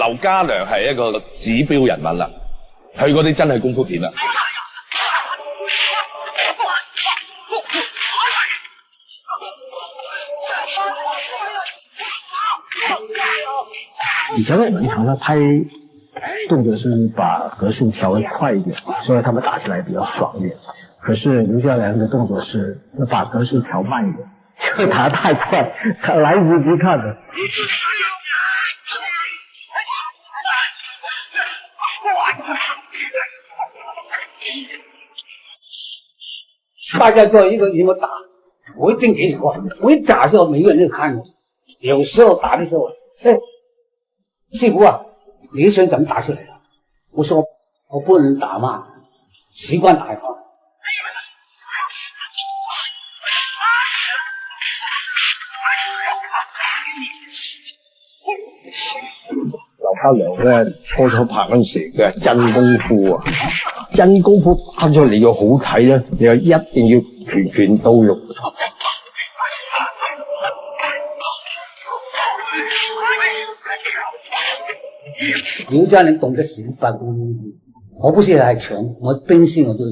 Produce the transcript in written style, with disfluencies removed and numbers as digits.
劉家良係一個指標人物啦，佢嗰啲真係功夫片啦。以前我们常常拍动作是把格数调得快一点，所以他们打起来比较爽一点。可是刘家良的动作是要把格数调慢一点，因为打得太快，来不及看了。大家做一个什么打，我一定给你过。我一打的时候，每个人就看我。有时候打的时候，师傅啊，你想怎么打出来的？我说我不能打嘛，习惯打嘛。劉家良咧初拍嗰陣時，佢係真功夫啊！真功夫拍出嚟要好睇咧，你又一定要拳拳到肉。刘家良懂得十八般武艺，我不是还穷，我本身我就